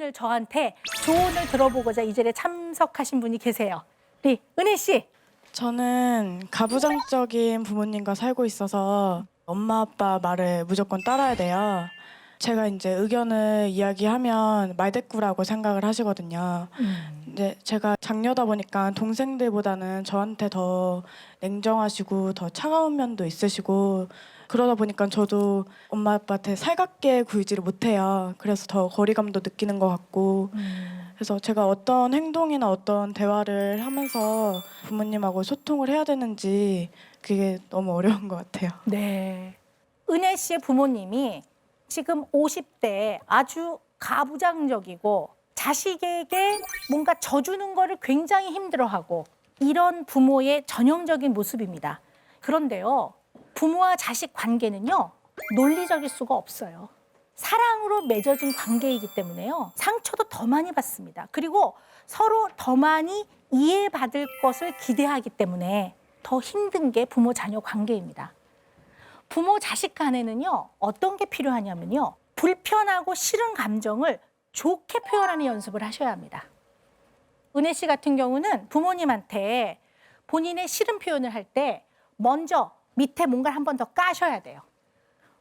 오늘 저한테 조언을 들어보고자 이 자리에 참석하신 분이 계세요. 우리 은혜 씨. 저는 가부장적인 부모님과 살고 있어서 엄마 아빠 말을 무조건 따라야 돼요. 제가 이제 의견을 이야기하면 말대꾸라고 생각을 하시거든요. 근데 제가 장녀다 보니까 동생들보다는 저한테 더 냉정하시고 더 차가운 면도 있으시고 그러다 보니까 저도 엄마 아빠한테 살갑게 굴지를 못해요. 그래서 더 거리감도 느끼는 것 같고 그래서 제가 어떤 행동이나 어떤 대화를 하면서 부모님하고 소통을 해야 되는지 그게 너무 어려운 것 같아요. 네. 은혜 씨의 부모님이 지금 50대에 아주 가부장적이고 자식에게 뭔가 져주는 거를 굉장히 힘들어하고 이런 부모의 전형적인 모습입니다. 그런데요, 부모와 자식 관계는요, 논리적일 수가 없어요. 사랑으로 맺어진 관계이기 때문에요, 상처도 더 많이 받습니다. 그리고 서로 더 많이 이해받을 것을 기대하기 때문에 더 힘든 게 부모 자녀 관계입니다. 부모 자식 간에는요, 어떤 게 필요하냐면요, 불편하고 싫은 감정을 좋게 표현하는 연습을 하셔야 합니다. 은혜 씨 같은 경우는 부모님한테 본인의 싫은 표현을 할 때 먼저 밑에 뭔가를 한 번 더 까셔야 돼요.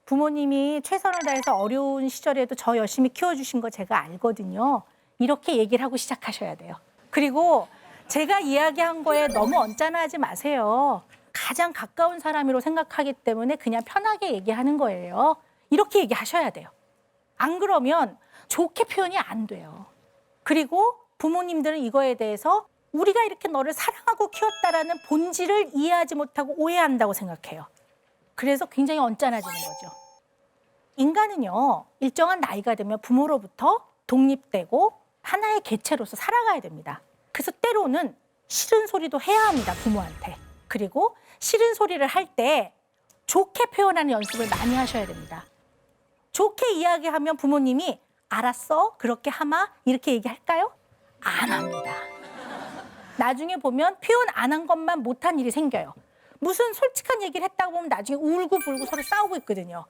부모님이 최선을 다해서 어려운 시절에도 저 열심히 키워주신 거 제가 알거든요. 이렇게 얘기를 하고 시작하셔야 돼요. 그리고 제가 이야기한 거에 너무 언짢아하지 마세요. 가장 가까운 사람으로 생각하기 때문에 그냥 편하게 얘기하는 거예요. 이렇게 얘기하셔야 돼요. 안 그러면 좋게 표현이 안 돼요. 그리고 부모님들은 이거에 대해서 우리가 이렇게 너를 사랑하고 키웠다라는 본질을 이해하지 못하고 오해한다고 생각해요. 그래서 굉장히 언짢아지는 거죠. 인간은요, 일정한 나이가 되면 부모로부터 독립되고 하나의 개체로서 살아가야 됩니다. 그래서 때로는 싫은 소리도 해야 합니다, 부모한테. 그리고 싫은 소리를 할 때 좋게 표현하는 연습을 많이 하셔야 됩니다. 좋게 이야기하면 부모님이 알았어, 그렇게 하마, 이렇게 얘기할까요? 안 합니다. 나중에 보면 표현 안 한 것만 못한 일이 생겨요. 무슨 솔직한 얘기를 했다고 보면 나중에 울고불고 서로 싸우고 있거든요.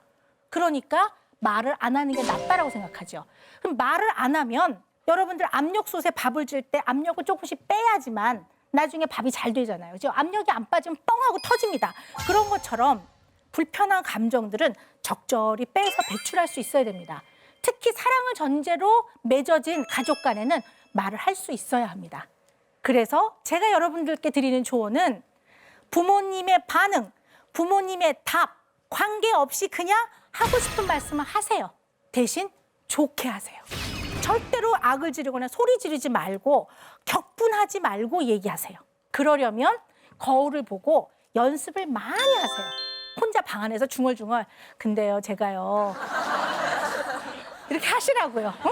그러니까 말을 안 하는 게 낫다라고 생각하죠. 그럼 말을 안 하면 여러분들 압력솥에 밥을 줄 때 압력을 조금씩 빼야지만 나중에 밥이 잘 되잖아요. 그죠? 압력이 안 빠지면 뻥 하고 터집니다. 그런 것처럼 불편한 감정들은 적절히 빼서 배출할 수 있어야 됩니다. 특히 사랑을 전제로 맺어진 가족 간에는 말을 할 수 있어야 합니다. 그래서 제가 여러분들께 드리는 조언은 부모님의 반응, 부모님의 답, 관계없이 그냥 하고 싶은 말씀을 하세요. 대신 좋게 하세요. 절대로 악을 지르거나 소리 지르지 말고 격분하지 말고 얘기하세요. 그러려면 거울을 보고 연습을 많이 하세요. 혼자 방 안에서 중얼중얼 근데요 제가요 이렇게 하시라고요. 응?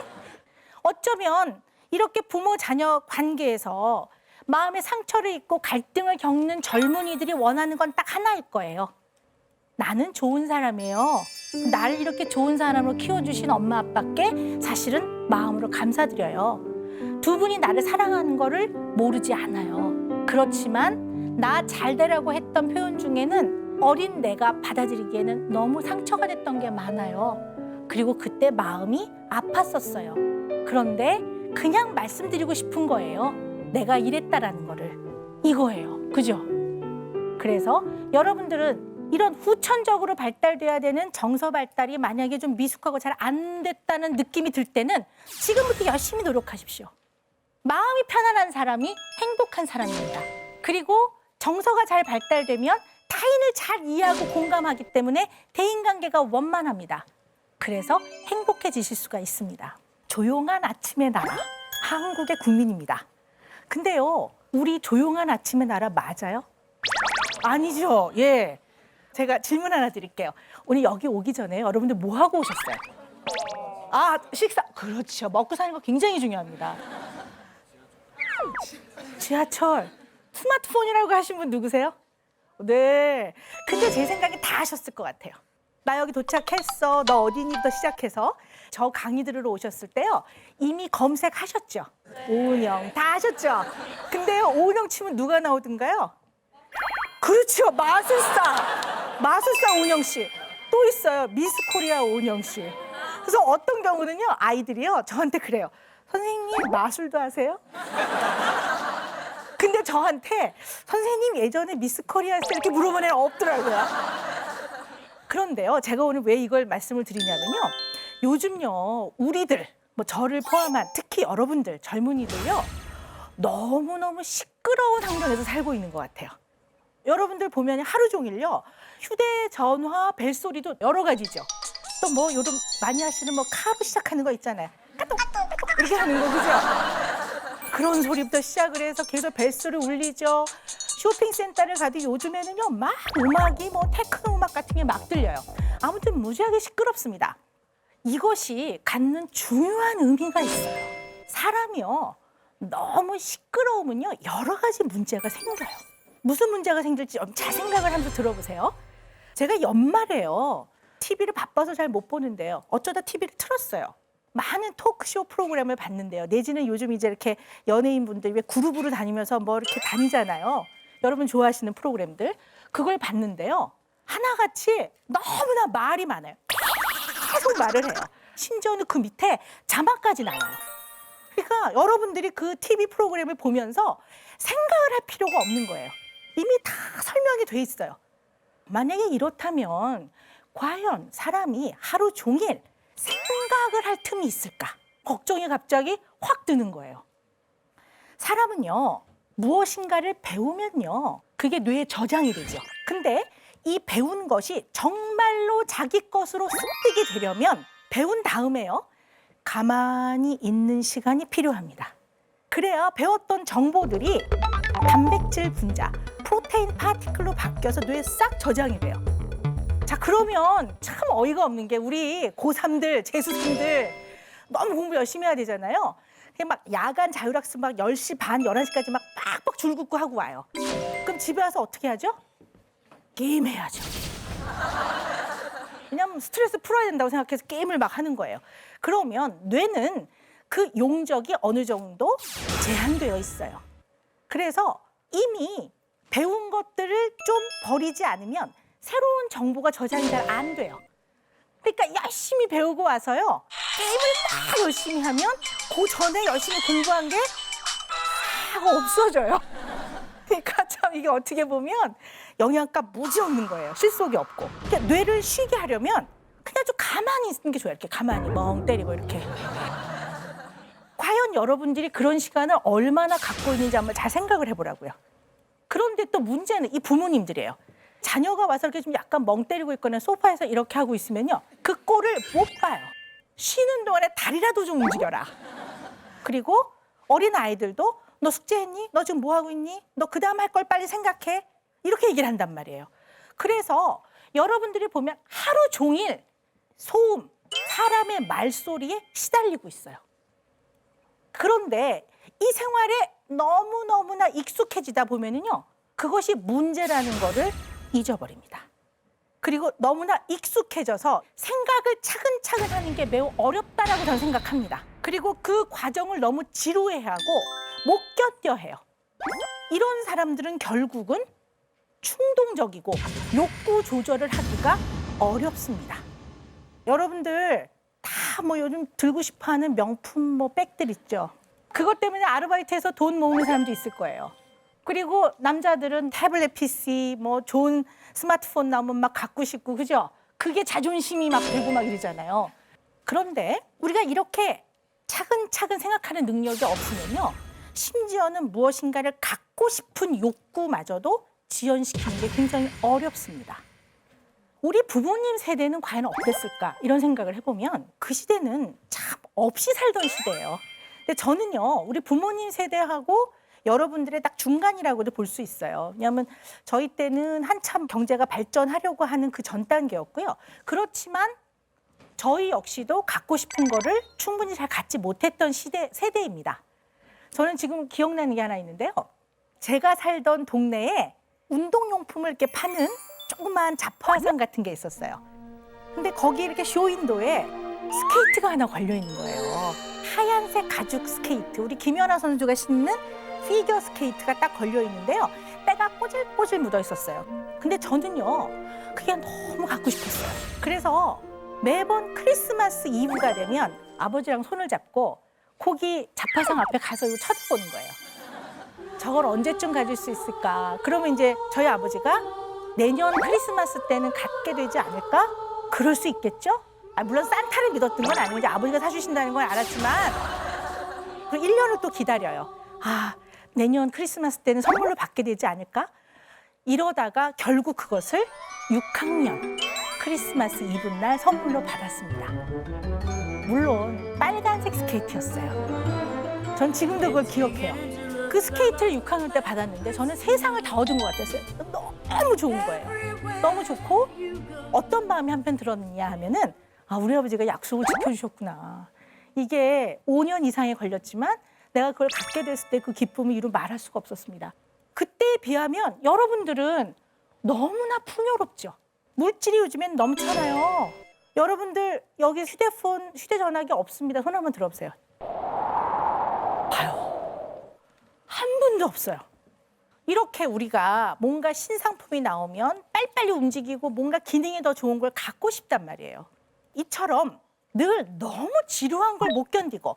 어쩌면 이렇게 부모 자녀 관계에서 마음의 상처를 입고 갈등을 겪는 젊은이들이 원하는 건 딱 하나일 거예요. 나는 좋은 사람이에요. 나를 이렇게 좋은 사람으로 키워주신 엄마 아빠께 사실은 마음으로 감사드려요. 두 분이 나를 사랑하는 거를 모르지 않아요. 그렇지만 나 잘되라고 했던 표현 중에는 어린 내가 받아들이기에는 너무 상처가 됐던 게 많아요. 그리고 그때 마음이 아팠었어요. 그런데 그냥 말씀드리고 싶은 거예요. 내가 이랬다라는 거를. 이거예요. 그죠? 그래서 여러분들은 이런 후천적으로 발달돼야 되는 정서 발달이 만약에 좀 미숙하고 잘 안 됐다는 느낌이 들 때는 지금부터 열심히 노력하십시오. 마음이 편안한 사람이 행복한 사람입니다. 그리고 정서가 잘 발달되면 타인을 잘 이해하고 공감하기 때문에 대인관계가 원만합니다. 그래서 행복해지실 수가 있습니다. 조용한 아침의 나라, 한국의 국민입니다. 근데요, 우리 조용한 아침의 나라 맞아요? 아니죠. 예. 제가 질문 하나 드릴게요. 오늘 여기 오기 전에 여러분들 뭐 하고 오셨어요? 아, 식사. 그렇죠. 먹고 사는 거 굉장히 중요합니다. 지하철. 스마트폰이라고 하신 분 누구세요? 네. 근데 제 생각에 다 하셨을 것 같아요. 나 여기 도착했어. 너 어디니부터 시작해서 저 강의 들으러 오셨을 때요. 이미 검색하셨죠? 오은영. 다 하셨죠? 근데요, 오은영 치면 누가 나오던가요? 그렇죠. 마술사 오은영 씨. 또 있어요. 미스 코리아 오은영 씨. 그래서 어떤 경우는요, 아이들이요, 저한테 그래요. 선생님, 마술도 하세요? 근데 저한테 선생님 예전에 미스 코리아 했을 때 이렇게 물어본 애는 없더라고요. 그런데요, 제가 오늘 왜 이걸 말씀을 드리냐면요. 요즘요, 우리들, 뭐 저를 포함한 특히 여러분들, 젊은이들요, 너무너무 시끄러운 환경에서 살고 있는 것 같아요. 여러분들 보면 하루 종일요, 휴대전화 벨소리도 여러 가지죠. 또 뭐 요즘 많이 하시는 뭐 카로 시작하는 거 있잖아요. 까똑 이렇게 하는 거, 그죠? 그런 소리부터 시작을 해서 계속 벨소리 울리죠. 쇼핑센터를 가도 요즘에는요, 막 음악이 뭐 테크노 음악 같은 게 막 들려요. 아무튼 무지하게 시끄럽습니다. 이것이 갖는 중요한 의미가 있어요. 사람이요, 너무 시끄러우면요, 여러 가지 문제가 생겨요. 무슨 문제가 생길지 잘 생각을 하면서 들어보세요. 제가 연말에요, TV를 바빠서 잘 못 보는데요, 어쩌다 TV를 틀었어요. 많은 토크쇼 프로그램을 봤는데요. 내지는 요즘 이제 이렇게 연예인분들이 왜 그룹으로 다니면서 뭐 이렇게 다니잖아요. 여러분 좋아하시는 프로그램들. 그걸 봤는데요, 하나같이 너무나 말이 많아요. 계속 말을 해요. 심지어는 그 밑에 자막까지 나와요. 그러니까 여러분들이 그 TV 프로그램을 보면서 생각을 할 필요가 없는 거예요. 이미 다 설명이 돼 있어요. 만약에 이렇다면 과연 사람이 하루 종일 생각을 할 틈이 있을까? 걱정이 갑자기 확 드는 거예요. 사람은요, 무엇인가를 배우면요, 그게 뇌에 저장이 되죠. 근데 이 배운 것이 정말로 자기 것으로 습득이 되려면 배운 다음에요, 가만히 있는 시간이 필요합니다. 그래야 배웠던 정보들이 단백질 분자, 프로테인 파티클로 바뀌어서 뇌에 싹 저장이 돼요. 자, 그러면 참 어이가 없는 게 우리 고3들, 재수생들 너무 공부 열심히 해야 되잖아요. 그냥 막 야간 자율학습 막 10시 반, 11시까지 막 빡빡 줄 긋고 하고 와요. 그럼 집에 와서 어떻게 하죠? 게임해야죠. 왜냐면 스트레스 풀어야 된다고 생각해서 게임을 막 하는 거예요. 그러면 뇌는 그 용적이 어느 정도 제한되어 있어요. 그래서 이미 배운 것들을 좀 버리지 않으면 새로운 정보가 저장이 잘 안 돼요. 그러니까 열심히 배우고 와서요, 게임을 막 열심히 하면 그 전에 열심히 공부한 게 다 없어져요. 그러니까 참 이게 어떻게 보면 영양가 무지 없는 거예요. 실속이 없고. 그러니까 뇌를 쉬게 하려면 그냥 좀 가만히 있는 게 좋아요. 이렇게 가만히 멍 때리고 이렇게. 과연 여러분들이 그런 시간을 얼마나 갖고 있는지 한번 잘 생각을 해보라고요. 그런데 또 문제는 이 부모님들이에요. 자녀가 와서 이렇게 좀 약간 멍 때리고 있거나 소파에서 이렇게 하고 있으면요, 그 꼴을 못 봐요. 쉬는 동안에 다리라도 좀 움직여라. 그리고 어린 아이들도 너 숙제했니? 너 지금 뭐 하고 있니? 너 그다음 할 걸 빨리 생각해. 이렇게 얘기를 한단 말이에요. 그래서 여러분들이 보면 하루 종일 소음, 사람의 말소리에 시달리고 있어요. 그런데 이 생활에 너무너무나 익숙해지다 보면은요, 그것이 문제라는 거를 잊어버립니다. 그리고 너무나 익숙해져서 생각을 차근차근 하는 게 매우 어렵다라고 저는 생각합니다. 그리고 그 과정을 너무 지루해하고 못 견뎌해요. 이런 사람들은 결국은 충동적이고 욕구 조절을 하기가 어렵습니다. 여러분들 다 뭐 요즘 들고 싶어하는 명품 뭐 백들 있죠. 그것 때문에 아르바이트해서 돈 모으는 사람도 있을 거예요. 그리고 남자들은 태블릿 PC, 뭐 좋은 스마트폰 나오면 막 갖고 싶고, 그죠? 그게 자존심이 막 들고 막 이러잖아요. 그런데 우리가 이렇게 차근차근 생각하는 능력이 없으면요, 심지어는 무엇인가를 갖고 싶은 욕구마저도 지연시키는 게 굉장히 어렵습니다. 우리 부모님 세대는 과연 어땠을까? 이런 생각을 해보면 그 시대는 참 없이 살던 시대예요. 근데 저는요, 우리 부모님 세대하고 여러분들의 딱 중간이라고도 볼 수 있어요. 왜냐하면 저희 때는 한참 경제가 발전하려고 하는 그 전 단계였고요. 그렇지만 저희 역시도 갖고 싶은 거를 충분히 잘 갖지 못했던 세대입니다. 저는 지금 기억나는 게 하나 있는데요. 제가 살던 동네에 운동용품을 이렇게 파는 조그만 잡화상 같은 게 있었어요. 근데 거기 이렇게 쇼윈도에 스케이트가 하나 걸려 있는 거예요. 하얀색 가죽 스케이트. 우리 김연아 선수가 신는 피겨 스케이트가 딱 걸려 있는데요. 때가 꼬질꼬질 묻어 있었어요. 근데 저는요, 그게 너무 갖고 싶었어요. 그래서 매번 크리스마스 이브가 되면 아버지랑 손을 잡고 거기 자파상 앞에 가서 이거 쳐다보는 거예요. 저걸 언제쯤 가질 수 있을까? 그러면 이제 저희 아버지가 내년 크리스마스 때는 갖게 되지 않을까? 그럴 수 있겠죠? 물론 산타를 믿었던 건 아니고 이제 아버지가 사주신다는 건 알았지만 그 1년을 또 기다려요. 내년 크리스마스 때는 선물로 받게 되지 않을까? 이러다가 결국 그것을 6학년 크리스마스 이브날 선물로 받았습니다. 물론 빨간색 스케이트였어요. 전 지금도 그걸 기억해요. 그 스케이트를 6학년 때 받았는데 저는 세상을 다 얻은 것 같았어요. 너무 좋은 거예요. 너무 좋고 어떤 마음이 한편 들었느냐 하면은 우리 아버지가 약속을 지켜주셨구나. 이게 5년 이상이 걸렸지만 내가 그걸 갖게 됐을 때 그 기쁨이 이루 말할 수가 없었습니다. 그때에 비하면 여러분들은 너무나 풍요롭죠. 물질이 요즘엔 넘쳐나요. 여러분들 여기 휴대폰, 휴대전화기 없습니다. 손 한번 들어보세요. 봐요. 한 분도 없어요. 이렇게 우리가 뭔가 신상품이 나오면 빨리빨리 움직이고 뭔가 기능이 더 좋은 걸 갖고 싶단 말이에요. 이처럼 늘 너무 지루한 걸 못 견디고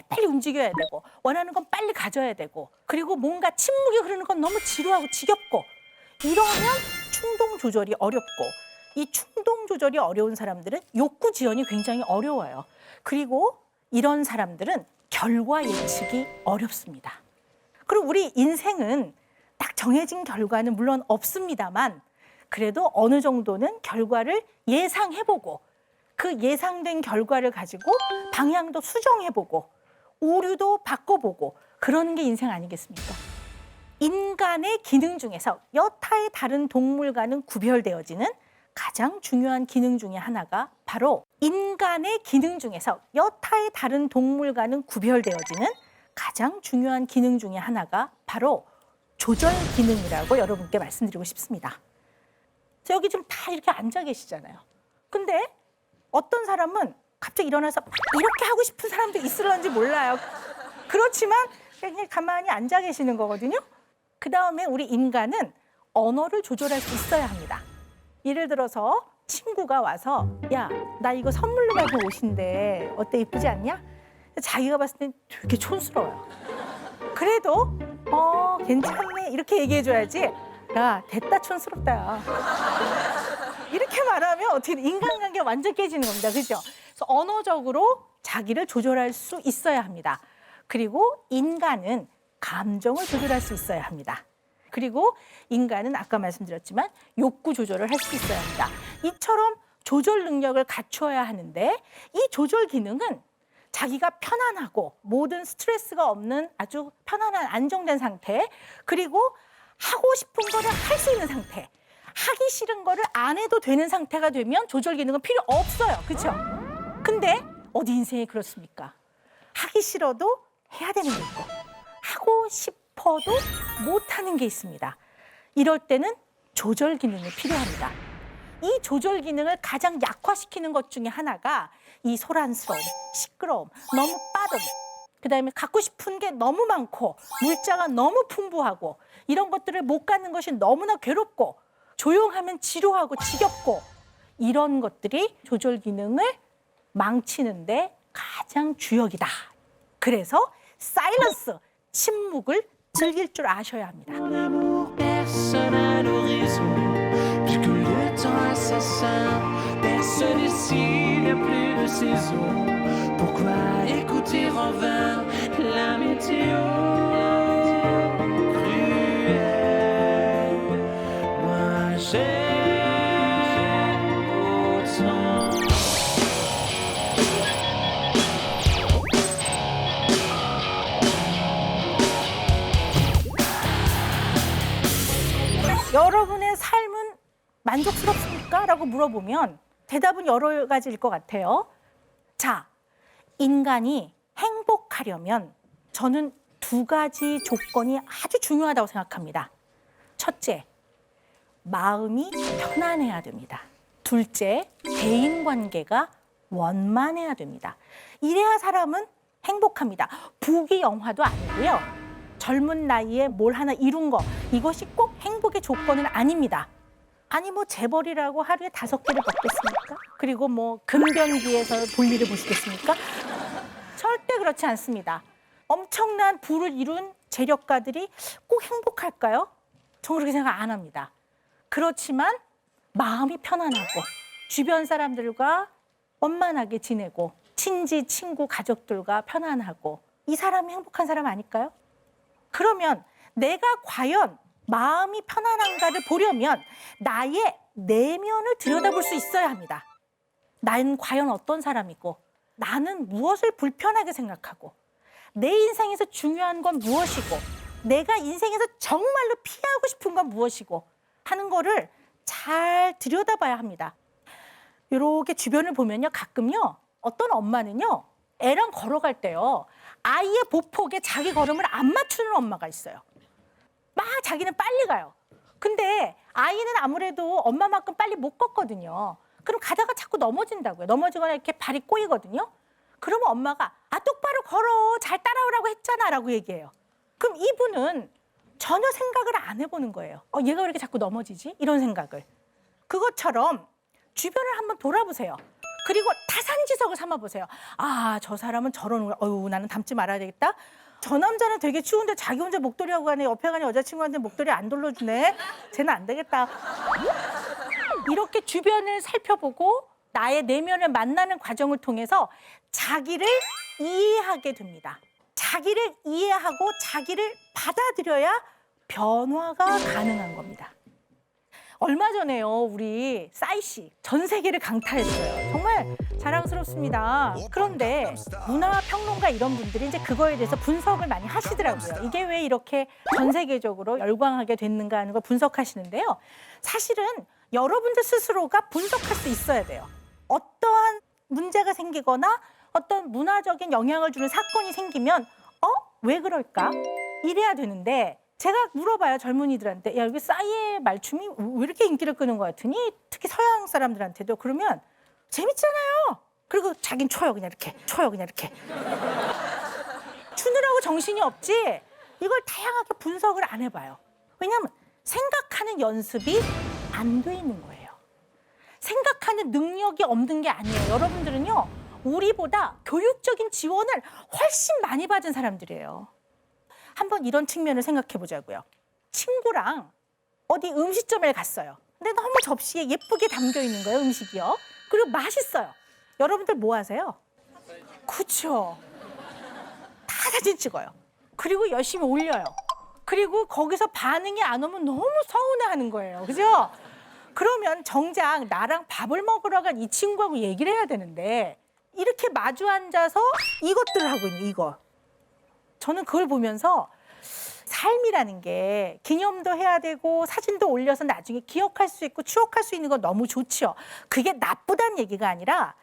빨리 움직여야 되고 원하는 건 빨리 가져야 되고 그리고 뭔가 침묵이 흐르는 건 너무 지루하고 지겹고 이러면 충동 조절이 어렵고 이 충동 조절이 어려운 사람들은 욕구 지연이 굉장히 어려워요. 그리고 이런 사람들은 결과 예측이 어렵습니다. 그리고 우리 인생은 딱 정해진 결과는 물론 없습니다만 그래도 어느 정도는 결과를 예상해보고 그 예상된 결과를 가지고 방향도 수정해보고 오류도 바꿔보고 그러는 게 인생 아니겠습니까? 인간의 기능 중에서 여타의 다른 동물과는 구별되어지는 가장 중요한 기능 중에 하나가 바로 인간의 기능 중에서 여타의 다른 동물과는 구별되어지는 가장 중요한 기능 중에 하나가 바로 조절 기능이라고 여러분께 말씀드리고 싶습니다. 여기 지금 다 이렇게 앉아 계시잖아요. 근데 어떤 사람은 갑자기 일어나서 이렇게 하고 싶은 사람도 있을런지 몰라요. 그렇지만 그냥 가만히 앉아 계시는 거거든요. 그 다음에 우리 인간은 언어를 조절할 수 있어야 합니다. 예를 들어서 친구가 와서 야, 나 이거 선물로 받은 옷인데 어때 이쁘지 않냐? 자기가 봤을 땐 되게 촌스러워요. 그래도 괜찮네 이렇게 얘기해줘야지. 야, 됐다 촌스럽다. 야. 이렇게 말하면 어떻게 인간관계가 완전 깨지는 겁니다. 그죠? 그래서 언어적으로 자기를 조절할 수 있어야 합니다. 그리고 인간은 감정을 조절할 수 있어야 합니다. 그리고 인간은 아까 말씀드렸지만 욕구 조절을 할 수 있어야 합니다. 이처럼 조절 능력을 갖추어야 하는데 이 조절 기능은 자기가 편안하고 모든 스트레스가 없는 아주 편안한 안정된 상태 그리고 하고 싶은 거를 할 수 있는 상태 하기 싫은 거를 안 해도 되는 상태가 되면 조절 기능은 필요 없어요. 그렇죠? 근데 어디 인생이 그렇습니까? 하기 싫어도 해야 되는 게 있고 하고 싶어도 못하는 게 있습니다. 이럴 때는 조절 기능이 필요합니다. 이 조절 기능을 가장 약화시키는 것 중에 하나가 이 소란스러움, 시끄러움, 너무 빠름, 그다음에 갖고 싶은 게 너무 많고 물자가 너무 풍부하고 이런 것들을 못 갖는 것이 너무나 괴롭고 조용하면 지루하고 지겹고 이런 것들이 조절 기능을 망치는데 가장 주역이다. 그래서 사일런스, 침묵을 즐길 줄 아셔야 합니다. L'amour, personne à l'horizon, puisque le temps assassin, personne ici n'a plus de saison. Pourquoi écouter en vain la météo cruelle? Moi j'aime autant. 여러분의 삶은 만족스럽습니까? 라고 물어보면 대답은 여러 가지일 것 같아요. 자, 인간이 행복하려면 저는 두 가지 조건이 아주 중요하다고 생각합니다. 첫째, 마음이 편안해야 됩니다. 둘째, 대인관계가 원만해야 됩니다. 이래야 사람은 행복합니다. 부귀영화도 아니고요. 젊은 나이에 뭘 하나 이룬 거 이것이 꼭 행복의 조건은 아닙니다. 아니 뭐 재벌이라고 하루에 5끼를 먹겠습니까? 그리고 뭐 금변기에서 볼일을 보시겠습니까? 절대 그렇지 않습니다. 엄청난 부를 이룬 재력가들이 꼭 행복할까요? 저는 그렇게 생각 안 합니다. 그렇지만 마음이 편안하고 주변 사람들과 원만하게 지내고 친지, 친구, 가족들과 편안하고 이 사람이 행복한 사람 아닐까요? 그러면 내가 과연 마음이 편안한가를 보려면 나의 내면을 들여다볼 수 있어야 합니다. 나는 과연 어떤 사람이고 나는 무엇을 불편하게 생각하고 내 인생에서 중요한 건 무엇이고 내가 인생에서 정말로 피하고 싶은 건 무엇이고 하는 거를 잘 들여다봐야 합니다. 이렇게 주변을 보면요, 가끔요 어떤 엄마는요 애랑 걸어갈 때요 아이의 보폭에 자기 걸음을 안 맞추는 엄마가 있어요. 막 자기는 빨리 가요. 근데 아이는 아무래도 엄마만큼 빨리 못 걷거든요. 그럼 가다가 자꾸 넘어진다고요. 넘어지거나 이렇게 발이 꼬이거든요. 그러면 엄마가 똑바로 걸어, 잘 따라오라고 했잖아 라고 얘기해요. 그럼 이분은 전혀 생각을 안 해보는 거예요. 얘가 왜 이렇게 자꾸 넘어지지? 이런 생각을. 그것처럼 주변을 한번 돌아보세요. 그리고 타산지석을 삼아보세요. 아, 저 사람은 저런, 나는 닮지 말아야 되겠다. 저 남자는 되게 추운데 자기 혼자 목도리 하고 가네. 옆에 가는 여자친구한테 목도리 안 돌려주네. 쟤는 안 되겠다. 이렇게 주변을 살펴보고 나의 내면을 만나는 과정을 통해서 자기를 이해하게 됩니다. 자기를 이해하고 자기를 받아들여야 변화가 가능한 겁니다. 얼마 전에요, 우리 싸이 씨 전 세계를 강타했어요. 정말 자랑스럽습니다. 그런데 문화평론가 이런 분들이 이제 그거에 대해서 분석을 많이 하시더라고요. 이게 왜 이렇게 전 세계적으로 열광하게 됐는가 하는 걸 분석하시는데요. 사실은 여러분들 스스로가 분석할 수 있어야 돼요. 어떠한 문제가 생기거나 어떤 문화적인 영향을 주는 사건이 생기면 왜 그럴까? 이래야 되는데 제가 물어봐요, 젊은이들한테. 야, 여기 싸이의 말춤이 왜 이렇게 인기를 끄는 것 같으니? 특히 서양 사람들한테도. 그러면 재밌잖아요. 그리고 자긴 쳐요, 그냥 이렇게. 추느라고 정신이 없지 이걸 다양하게 분석을 안 해봐요. 왜냐하면 생각하는 연습이 안 돼 있는 거예요. 생각하는 능력이 없는 게 아니에요. 여러분들은요, 우리보다 교육적인 지원을 훨씬 많이 받은 사람들이에요. 한번 이런 측면을 생각해 보자고요. 친구랑 어디 음식점에 갔어요. 근데 너무 접시에 예쁘게 담겨 있는 거예요, 음식이요. 그리고 맛있어요. 여러분들 뭐 하세요? 그렇죠. 다 사진 찍어요. 그리고 열심히 올려요. 그리고 거기서 반응이 안 오면 너무 서운해하는 거예요. 그죠? 그러면 정작 나랑 밥을 먹으러 간 이 친구하고 얘기를 해야 되는데 이렇게 마주 앉아서 이것들을 하고 있는 이거. 저는 그걸 보면서 삶이라는 게 기념도 해야 되고 사진도 올려서 나중에 기억할 수 있고 추억할 수 있는 건 너무 좋죠. 그게 나쁘다는 얘기가 아니라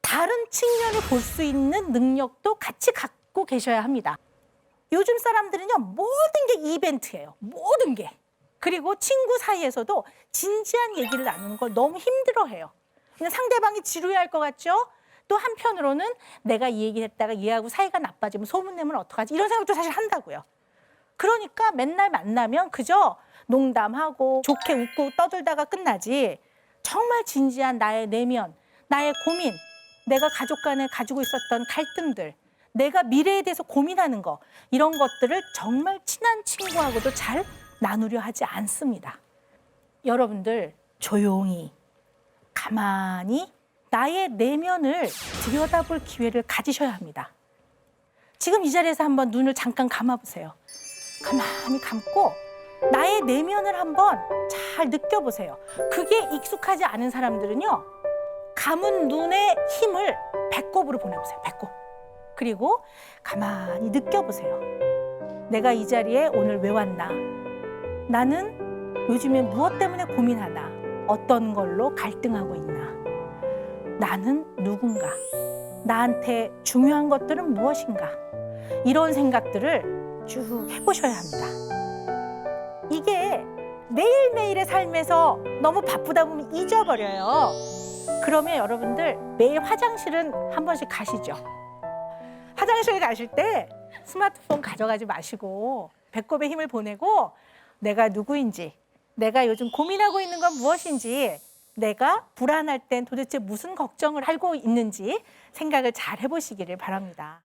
다른 측면을 볼 수 있는 능력도 같이 갖고 계셔야 합니다. 요즘 사람들은요, 모든 게 이벤트예요. 모든 게. 그리고 친구 사이에서도 진지한 얘기를 나누는 걸 너무 힘들어해요. 그냥 상대방이 지루해할 것 같죠? 또 한편으로는 내가 이 얘기를 했다가 얘하고 사이가 나빠지면 소문내면 어떡하지? 이런 생각도 사실 한다고요. 그러니까 맨날 만나면 그저 농담하고 좋게 웃고 떠들다가 끝나지 정말 진지한 나의 내면, 나의 고민, 내가 가족 간에 가지고 있었던 갈등들, 내가 미래에 대해서 고민하는 거 이런 것들을 정말 친한 친구하고도 잘 나누려 하지 않습니다. 여러분들 조용히 가만히 나의 내면을 들여다볼 기회를 가지셔야 합니다. 지금 이 자리에서 한번 눈을 잠깐 감아보세요. 가만히 감고 나의 내면을 한번 잘 느껴보세요. 그게 익숙하지 않은 사람들은요, 감은 눈의 힘을 배꼽으로 보내보세요. 배꼽. 그리고 가만히 느껴보세요. 내가 이 자리에 오늘 왜 왔나? 나는 요즘에 무엇 때문에 고민하나? 어떤 걸로 갈등하고 있나? 나는 누군가? 나한테 중요한 것들은 무엇인가? 이런 생각들을 쭉 해보셔야 합니다. 이게 매일매일의 삶에서 너무 바쁘다 보면 잊어버려요. 그러면 여러분들 매일 화장실은 한 번씩 가시죠. 화장실 가실 때 스마트폰 가져가지 마시고 배꼽에 힘을 보내고 내가 누구인지, 내가 요즘 고민하고 있는 건 무엇인지 내가 불안할 땐 도대체 무슨 걱정을 하고 있는지 생각을 잘 해보시기를 바랍니다.